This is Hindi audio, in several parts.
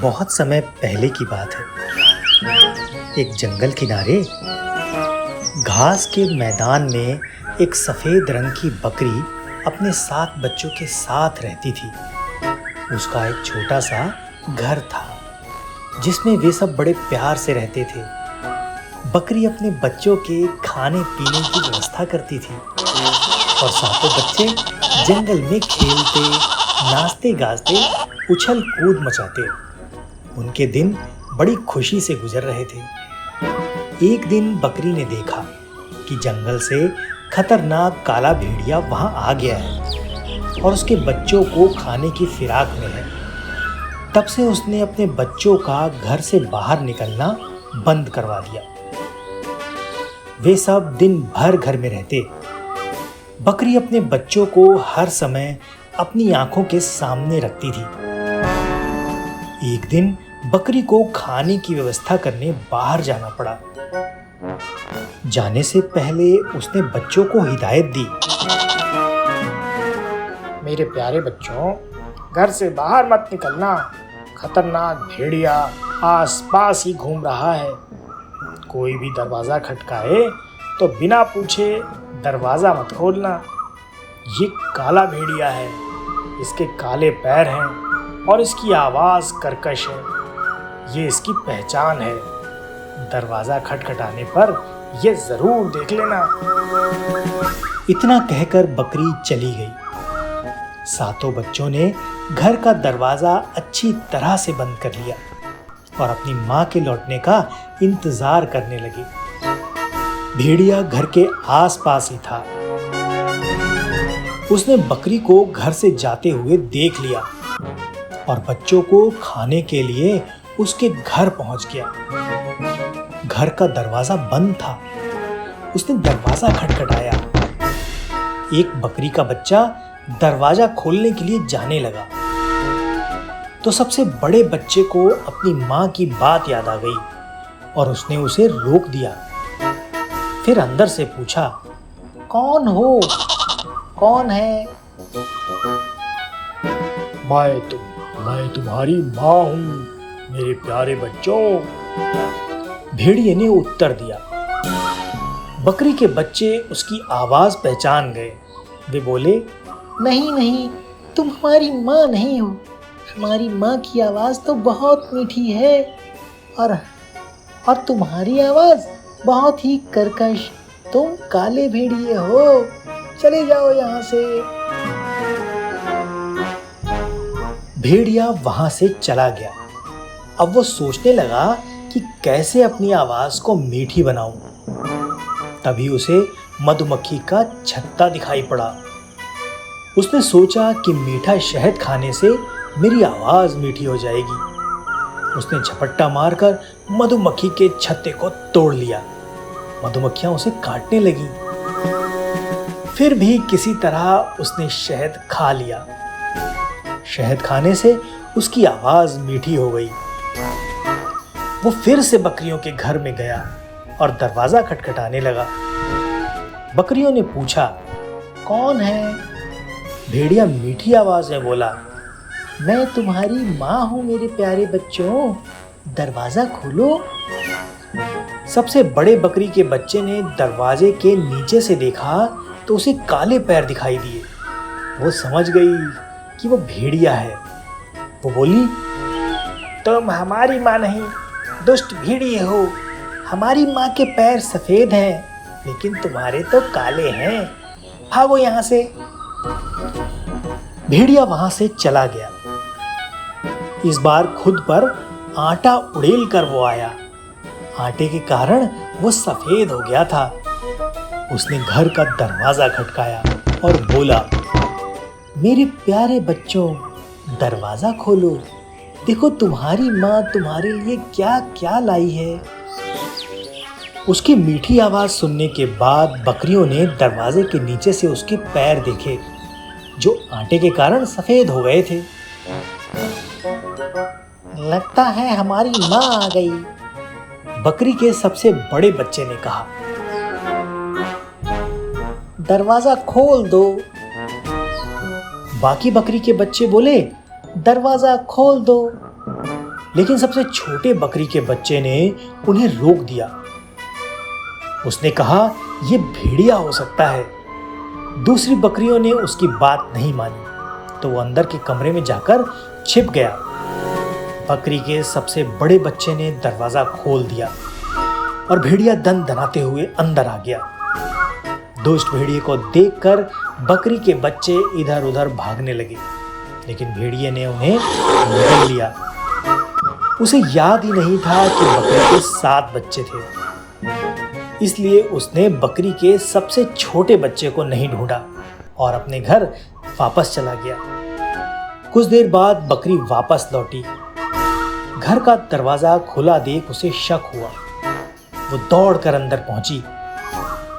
बहुत समय पहले की बात है। एक जंगल किनारे घास के मैदान में एक सफेद रंग की बकरी अपने 7 बच्चों के साथ रहती थी। उसका एक छोटा सा घर था जिसमें वे सब बड़े प्यार से रहते थे। बकरी अपने बच्चों के खाने पीने की व्यवस्था करती थी और सातों बच्चे जंगल में खेलते, नाचते गाते, उछल कूद मचाते। उनके दिन बड़ी खुशी से गुजर रहे थे। एक दिन बकरी ने देखा कि जंगल से खतरनाक काला भेड़िया वहां आ गया है और उसके बच्चों को खाने की फिराक में है। तब से उसने अपने बच्चों का घर से बाहर निकलना बंद करवा दिया। वे सब दिन भर घर में रहते। बकरी अपने बच्चों को हर समय अपनी आंखों के सामने रखती थी। एक दिन बकरी को खाने की व्यवस्था करने बाहर जाना पड़ा। जाने से पहले उसने बच्चों को हिदायत दी। मेरे प्यारे बच्चों, घर से बाहर मत निकलना। खतरनाक भेड़िया आसपास ही घूम रहा है। कोई भी दरवाजा खटकाए तो बिना पूछे दरवाजा मत खोलना। ये काला भेड़िया है, इसके काले पैर हैं और इसकी आवाज़ कर्कश है। ये इसकी पहचान है। दरवाजा खटखटाने पर ये जरूर देख लेना। इतना कहकर बकरी चली गई। सातों बच्चों ने घर का दरवाजा अच्छी तरह से बंद कर लिया और अपनी माँ के लौटने का इंतजार करने लगे। भेड़िया घर के आसपास ही था। उसने बकरी को घर से जाते हुए देख लिया और बच्चों को खाने के लिए उसके घर पहुंच गया। घर का दरवाजा बंद था। उसने दरवाजा खटखटाया। एक बकरी का बच्चा दरवाजा खोलने के लिए जाने लगा तो सबसे बड़े बच्चे को अपनी माँ की बात याद आ गई और उसने उसे रोक दिया। फिर अंदर से पूछा, कौन हो? कौन है? मैं तुम्हारी माँ हूँ मेरे प्यारे बच्चों। भेड़िए ने उत्तर दिया। बकरी के बच्चे उसकी आवाज पहचान गए। वे बोले, नहीं नहीं, तुम हमारी माँ नहीं हो। हमारी माँ की आवाज़ तो बहुत मीठी है और तुम्हारी आवाज़ बहुत ही कर्कश। तुम काले भेड़िए हो, चले जाओ यहाँ से। भेड़िया वहां से चला गया। अब वो सोचने लगा कि कैसे अपनी आवाज को मीठी बनाऊं। तभी उसे मधुमक्खी का छत्ता दिखाई पड़ा। उसने सोचा कि मीठा शहद खाने से मेरी आवाज मीठी हो जाएगी। उसने झपट्टा मारकर मधुमक्खी के छत्ते को तोड़ लिया। मधुमक्खियां उसे काटने लगीं। फिर भी किसी तरह उसने शहद खा लिया। शहद खाने से उसकी आवाज मीठी हो गई। वो फिर से बकरियों के घर में गया और दरवाजा खटखटाने लगा। बकरियों ने पूछा, कौन है? भेड़िया मीठी आवाज में बोला, मैं तुम्हारी माँ हूँ मेरे प्यारे बच्चों, दरवाजा खोलो। सबसे बड़े बकरी के बच्चे ने दरवाजे के नीचे से देखा तो उसे काले पैर दिखाई दिए। वो समझ गई कि वो भेड़िया है। वो बोली, तुम हमारी माँ नहीं, दुष्ट भेड़िए हो। हमारी माँ के पैर सफेद हैं लेकिन तुम्हारे तो काले हैं। भागो यहाँ से। भेड़िया वहां से चला गया। इस बार खुद पर आटा उड़ेल कर वो आया। आटे के कारण वो सफेद हो गया था। उसने घर का दरवाजा खटकाया और बोला, मेरे प्यारे बच्चों, दरवाजा खोलो। देखो तुम्हारी माँ तुम्हारे लिए क्या क्या लाई है। उसकी मीठी आवाज सुनने के बाद बकरियों ने दरवाजे के नीचे से उसके पैर देखे जो आटे के कारण सफेद हो गए थे। लगता है हमारी माँ आ गई, बकरी के सबसे बड़े बच्चे ने कहा। दरवाजा खोल दो। बाकी बकरी के बच्चे बोले, दरवाजा खोल दो। लेकिन सबसे छोटे बकरी के बच्चे ने उन्हें रोक दिया। उसने कहा, यह भेड़िया हो सकता है। दूसरी बकरियों ने उसकी बात नहीं मानी तो वो अंदर के कमरे में जाकर छिप गया। बकरी के सबसे बड़े बच्चे ने दरवाजा खोल दिया और भेड़िया दन दनाते हुए अंदर आ गया। दुष्ट भेड़िए को देखकर बकरी के बच्चे इधर उधर भागने लगे, लेकिन भेड़िए ने उन्हें निगल लिया। उसे याद ही नहीं था कि बकरी के 7 बच्चे थे, इसलिए उसने बकरी के सबसे छोटे बच्चे को नहीं ढूंढा और अपने घर वापस चला गया। कुछ देर बाद बकरी वापस लौटी। घर का दरवाजा खुला देख उसे शक हुआ। वो दौड़कर अंदर पहुंची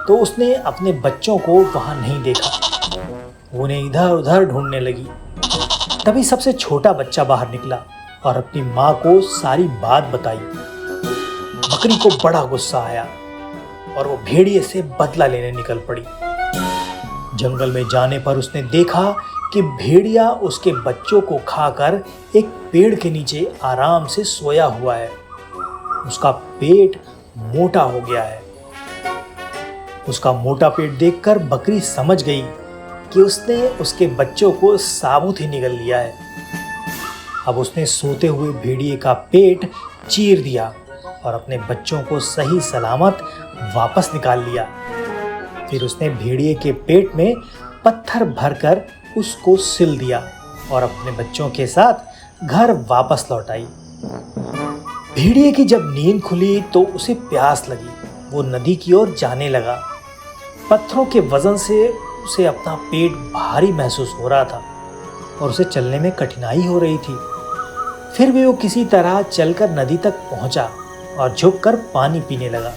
तो उसने अपने बच्चों को वहां नहीं देखा। वो उन्हें इधर उधर ढूंढने लगी। तभी सबसे छोटा बच्चा बाहर निकला और अपनी माँ को सारी बात बताई। बकरी को बड़ा गुस्सा आया और वो भेड़िए से बदला लेने निकल पड़ी। जंगल में जाने पर उसने देखा कि भेड़िया उसके बच्चों को खाकर एक पेड़ के नीचे आराम से सोया हुआ है। उसका पेट मोटा हो गया है। उसका मोटा पेट देखकर बकरी समझ गई कि उसने उसके बच्चों को साबुत ही निगल लिया है। अब उसने सोते हुए भेड़िए का पेट चीर दिया और अपने बच्चों को सही सलामत वापस निकाल लिया। फिर उसने भेड़िए के पेट में पत्थर भरकर उसको सिल दिया और अपने बच्चों के साथ घर वापस लौट आई। भेड़िए की जब नींद खुली तो उसे प्यास लगी। वो नदी की ओर जाने लगा। पत्थरों के वजन से उसे अपना पेट भारी महसूस हो रहा था और उसे चलने में कठिनाई हो रही थी। फिर भी वो किसी तरह चलकर नदी तक पहुंचा और झुककर पानी पीने लगा,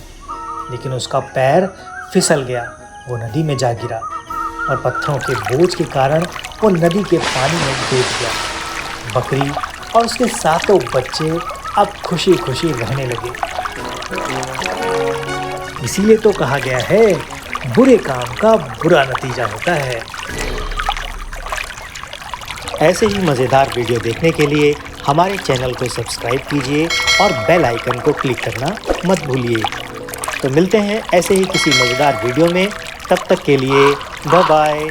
लेकिन उसका पैर फिसल गया। वो नदी में जा गिरा और पत्थरों के बोझ के कारण वो नदी के पानी में डूब गया। बकरी और उसके 7 बच्चे अब खुशी खुशी रहने लगे। इसीलिए तो कहा गया है, बुरे काम का बुरा नतीजा होता है। ऐसे ही मज़ेदार वीडियो देखने के लिए हमारे चैनल को सब्सक्राइब कीजिए और बेल आइकन को क्लिक करना मत भूलिए। तो मिलते हैं ऐसे ही किसी मज़ेदार वीडियो में। तब तक के लिए बाय बाय।